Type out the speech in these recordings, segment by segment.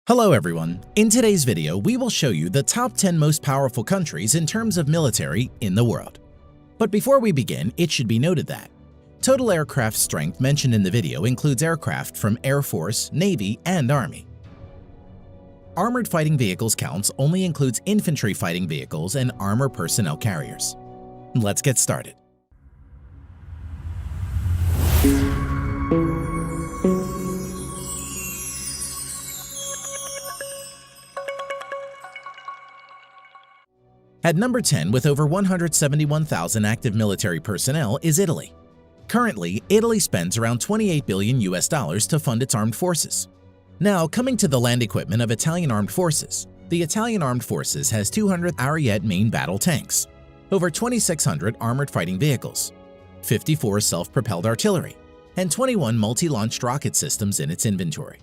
Hello everyone! In today's video, we will show you the top 10 most powerful countries in terms of military in the world. But before we begin, it should be noted that total aircraft strength mentioned in the video includes aircraft from Air Force, Navy, and Army. Armored fighting vehicles counts only includes infantry fighting vehicles and armor personnel carriers. Let's get started. At number 10 with over 171,000 active military personnel is Italy. Currently, Italy spends around $28 billion to fund its armed forces. Now, coming to the land equipment of Italian armed forces, the Italian armed forces has 200 Ariete main battle tanks, over 2,600 armored fighting vehicles, 54 self-propelled artillery, and 21 multi-launched rocket systems in its inventory.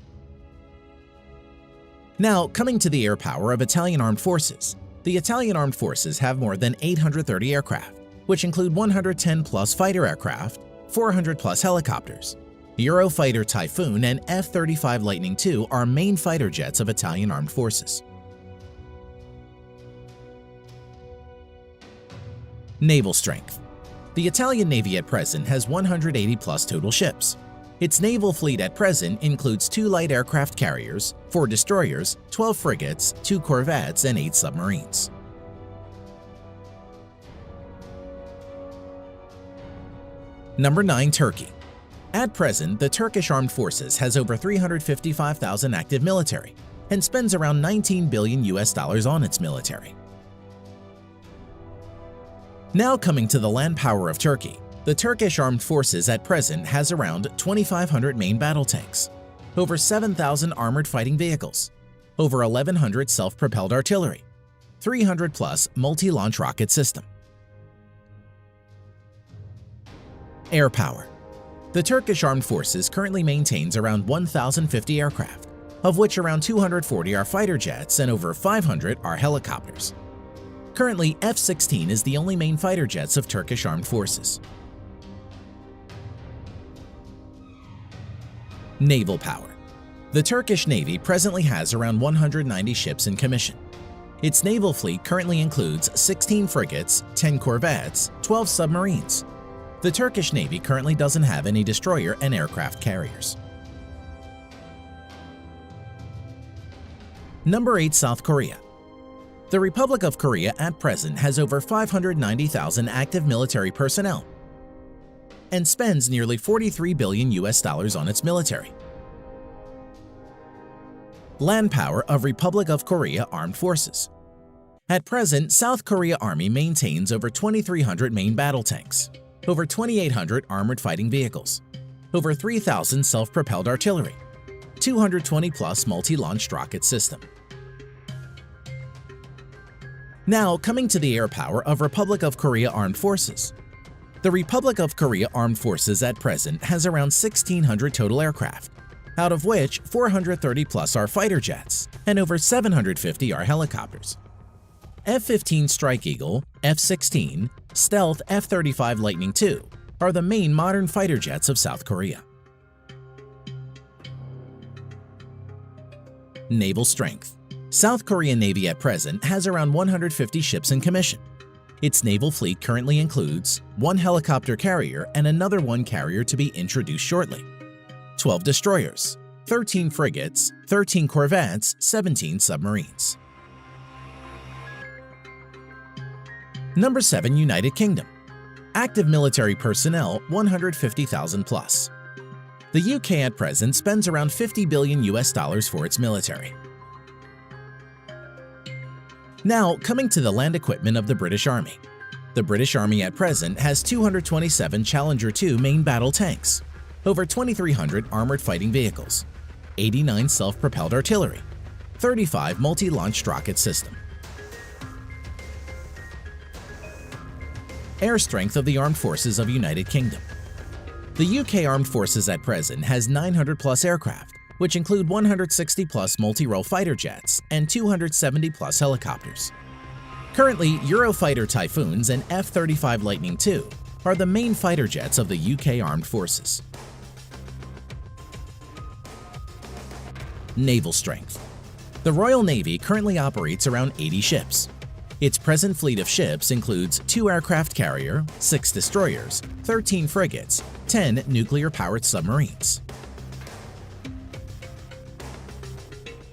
Now, coming to the air power of Italian armed forces, the Italian armed forces have more than 830 aircraft, which include 110-plus fighter aircraft, 400-plus helicopters. Eurofighter Typhoon and F-35 Lightning II are main fighter jets of Italian armed forces. Naval strength. The Italian Navy at present has 180-plus total ships. Its naval fleet at present includes 2 light aircraft carriers, 4 destroyers, 12 frigates, 2 corvettes, and 8 submarines. Number 9. Turkey. At present, the Turkish Armed Forces has over 355,000 active military and spends around $19 billion on its military. Now coming to the land power of Turkey. The Turkish Armed Forces at present has around 2,500 main battle tanks, over 7,000 armored fighting vehicles, over 1,100 self-propelled artillery, 300-plus multi-launch rocket system. Air power. The Turkish Armed Forces currently maintains around 1,050 aircraft, of which around 240 are fighter jets and over 500 are helicopters. Currently, F-16 is the only main fighter jets of Turkish Armed Forces. Naval power. The Turkish Navy presently has around 190 ships in commission. Its naval fleet currently includes 16 frigates, 10 corvettes, 12 submarines. The Turkish Navy currently doesn't have any destroyer and aircraft carriers. Number 8. South Korea. The Republic of Korea at present has over 590,000 active military personnel and spends nearly $43 billion on its military. Land power of Republic of Korea Armed Forces. At present, South Korea Army maintains over 2,300 main battle tanks, over 2,800 armored fighting vehicles, over 3,000 self-propelled artillery, 220-plus multi-launched rocket system. Now, coming to the air power of Republic of Korea Armed Forces. The Republic of Korea Armed Forces at present has around 1,600 total aircraft, out of which 430-plus are fighter jets and over 750 are helicopters. F-15 Strike Eagle, F-16, Stealth F-35 Lightning II are the main modern fighter jets of South Korea. Naval strength. South Korean Navy at present has around 150 ships in commission. Its naval fleet currently includes 1 helicopter carrier and another 1 carrier to be introduced shortly, 12 destroyers, 13 frigates, 13 corvettes, 17 submarines. Number 7. United Kingdom. Active military personnel 150,000 plus. The UK at present spends around $50 billion for its military. Now, coming to the land equipment of the British Army. The British Army at present has 227 Challenger 2 main battle tanks, over 2,300 armored fighting vehicles, 89 self-propelled artillery, 35 multi-launched rocket system. Air strength of the Armed Forces of United Kingdom. The UK Armed Forces at present has 900-plus aircraft, which include 160-plus multi-role fighter jets and 270-plus helicopters. Currently, Eurofighter Typhoons and F-35 Lightning II are the main fighter jets of the UK Armed Forces. Naval strength. The Royal Navy currently operates around 80 ships. Its present fleet of ships includes 2 aircraft carrier, 6 destroyers, 13 frigates, 10 nuclear-powered submarines.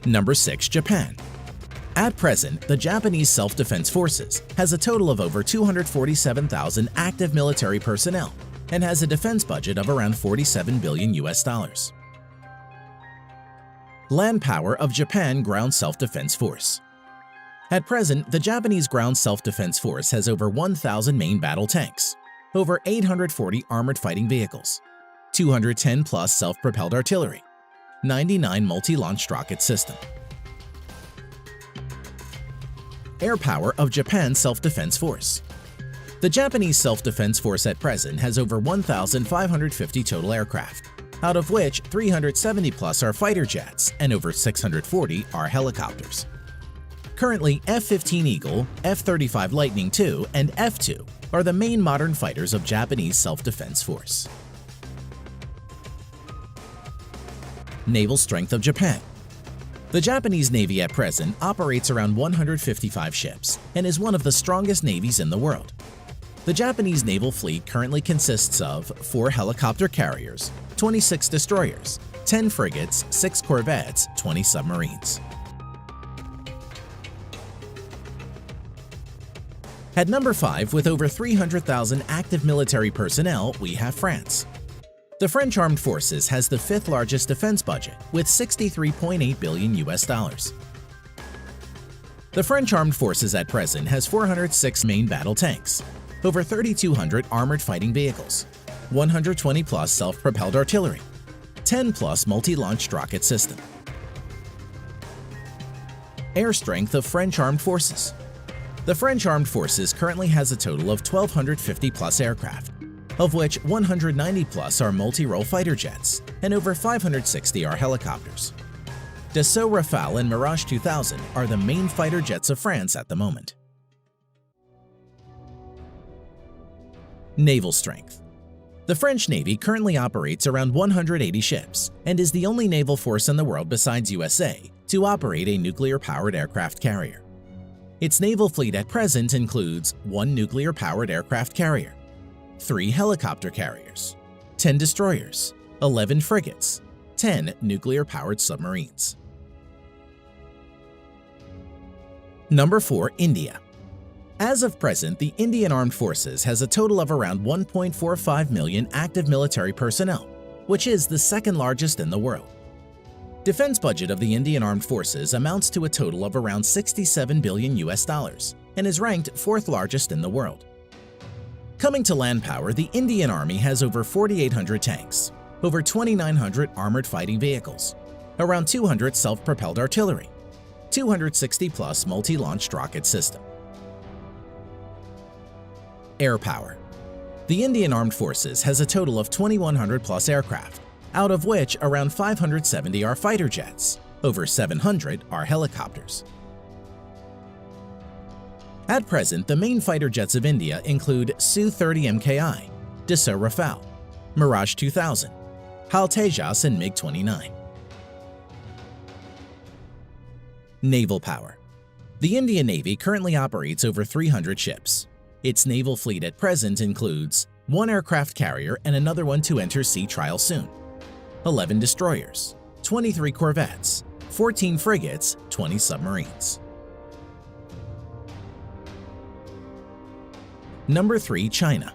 Number 6. Japan. At present, the Japanese Self-Defense Forces has a total of over 247,000 active military personnel and has a defense budget of around $47 billion. Land power of Japan Ground Self-Defense Force. At present, the Japanese Ground Self-Defense Force has over 1,000 main battle tanks, over 840 armored fighting vehicles, 210 plus self-propelled artillery, 99 multi-launched rocket system. Air power of Japan Self-Defense Force. The Japanese Self-Defense Force at present has over 1,550 total aircraft, out of which 370 plus are fighter jets and over 640 are helicopters. Currently, F-15 Eagle, F-35 Lightning II, and F-2 are the main modern fighters of Japanese Self-Defense Force. Naval strength of Japan. The Japanese Navy at present operates around 155 ships and is one of the strongest navies in the world. The Japanese naval fleet currently consists of 4 helicopter carriers, 26 destroyers, 10 frigates, 6 corvettes, 20 submarines. At number 5, with over 300,000 active military personnel, we have France. The French Armed Forces has the 5th largest defense budget with $63.8 billion. The French Armed Forces at present has 406 main battle tanks, over 3,200 armored fighting vehicles, 120 plus self-propelled artillery, 10 plus multi-launched rocket system. Air strength of French Armed Forces. The French Armed Forces currently has a total of 1,250 plus aircraft, of which 190 plus are multi-role fighter jets and over 560 are helicopters. Dassault Rafale and Mirage 2000 are the main fighter jets of France at the moment. Naval strength. The French Navy currently operates around 180 ships and is the only naval force in the world besides USA to operate a nuclear-powered aircraft carrier. Its naval fleet at present includes 1 nuclear-powered aircraft carrier, 3 helicopter carriers, 10 destroyers, 11 frigates, 10 nuclear-powered submarines. Number 4. India. As of present, the Indian Armed Forces has a total of around 1.45 million active military personnel, which is the 2nd largest in the world. Defense budget of the Indian Armed Forces amounts to a total of around $67 billion and is ranked 4th largest in the world. Coming to land power, the Indian Army has over 4,800 tanks, over 2,900 armored fighting vehicles, around 200 self-propelled artillery, 260 plus multi-launched rocket system. Air power. The Indian Armed Forces has a total of 2,100 plus aircraft, out of which around 570 are fighter jets, over 700 are helicopters. At present, the main fighter jets of India include Su-30 MKI, Dassault Rafale, Mirage 2000, HAL Tejas and MiG-29. Naval power. The Indian Navy currently operates over 300 ships. Its naval fleet at present includes 1 aircraft carrier and another one to enter sea trial soon, 11 destroyers, 23 corvettes, 14 frigates, 20 submarines. Number 3. China.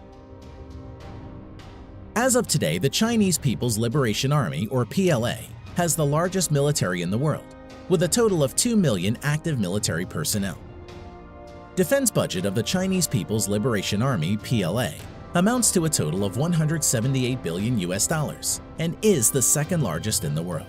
As of today, the Chinese People's Liberation Army, or PLA, has the largest military in the world, with a total of 2 million active military personnel. Defense budget of the Chinese People's Liberation Army, PLA, amounts to a total of $178 billion and is the 2nd largest in the world.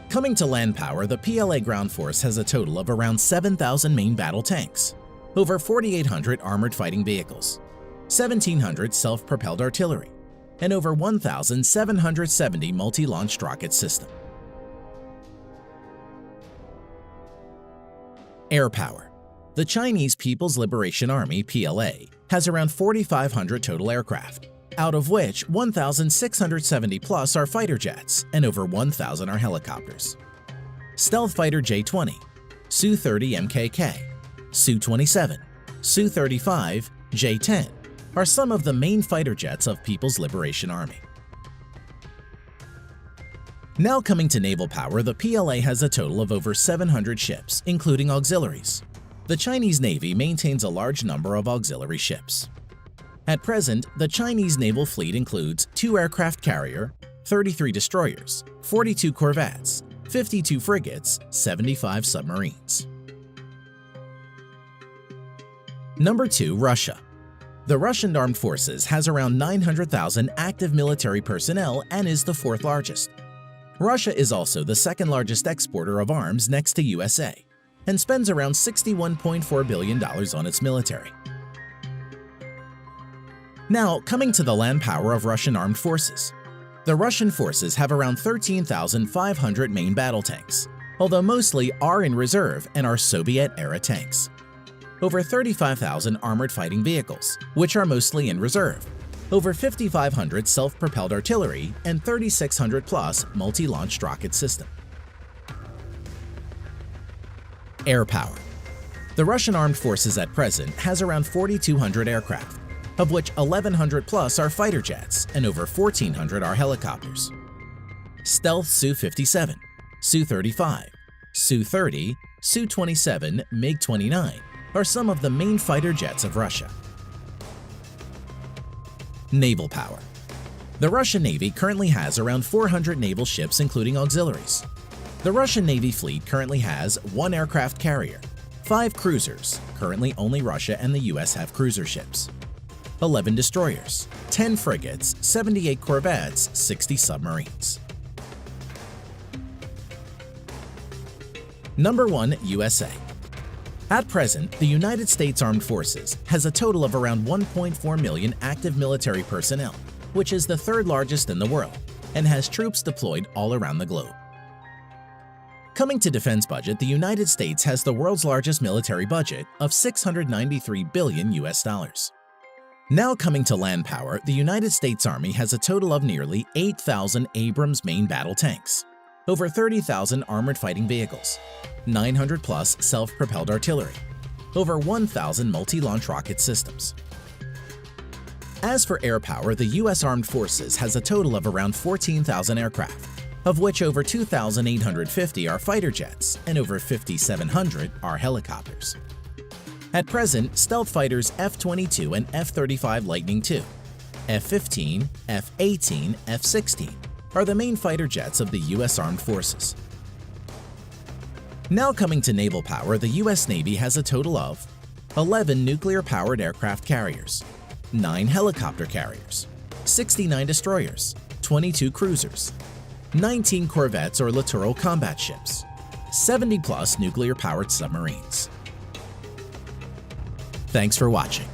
Coming to land power, the PLA ground force has a total of around 7,000 main battle tanks, over 4,800 armored fighting vehicles, 1,700 self-propelled artillery, and over 1,770 multi-launched rocket system. Air power. The Chinese People's Liberation Army, PLA, has around 4,500 total aircraft, out of which 1,670 plus are fighter jets and over 1,000 are helicopters. Stealth Fighter J-20, Su-30 MKK, Su-27, Su-35, J-10 are some of the main fighter jets of People's Liberation Army. Now coming to naval power, the PLA has a total of over 700 ships, including auxiliaries. The Chinese Navy maintains a large number of auxiliary ships. At present, the Chinese naval fleet includes 2 aircraft carrier, 33 destroyers, 42 corvettes, 52 frigates, 75 submarines. Number 2. Russia. The Russian Armed Forces has around 900,000 active military personnel and is the 4th largest. Russia is also the 2nd largest exporter of arms next to USA and spends around $61.4 billion on its military. Now, coming to the land power of Russian armed forces. The Russian forces have around 13,500 main battle tanks, although mostly are in reserve and are Soviet-era tanks. Over 35,000 armored fighting vehicles, which are mostly in reserve, over 5,500 self-propelled artillery, and 3,600-plus multi-launched rocket system. Air power. The Russian armed forces at present has around 4,200 aircraft, of which 1,100-plus are fighter jets and over 1,400 are helicopters. Stealth Su-57, Su-35, Su-30, Su-27, MiG-29 are some of the main fighter jets of Russia. Naval power. The Russian Navy currently has around 400 naval ships including auxiliaries. The Russian Navy fleet currently has 1 aircraft carrier, 5 cruisers, currently only Russia and the US have cruiser ships, 11 destroyers, 10 frigates, 78 corvettes, 60 submarines. Number 1. USA. At present, the United States Armed Forces has a total of around 1.4 million active military personnel, which is the 3rd largest in the world, and has troops deployed all around the globe. Coming to defense budget, the United States has the world's largest military budget of $693 billion. Now coming to land power, the United States Army has a total of nearly 8,000 Abrams main battle tanks, over 30,000 armored fighting vehicles, 900-plus self-propelled artillery, over 1,000 multi-launch rocket systems. As for air power, the U.S. Armed Forces has a total of around 14,000 aircraft, of which over 2,850 are fighter jets and over 5,700 are helicopters. At present, stealth fighters F-22 and F-35 Lightning II, F-15, F-18, F-16 are the main fighter jets of the U.S. Armed Forces. Now coming to naval power, the U.S. Navy has a total of 11 nuclear-powered aircraft carriers, 9 helicopter carriers, 69 destroyers, 22 cruisers, 19 corvettes or littoral combat ships, 70-plus nuclear-powered submarines. Thanks for watching.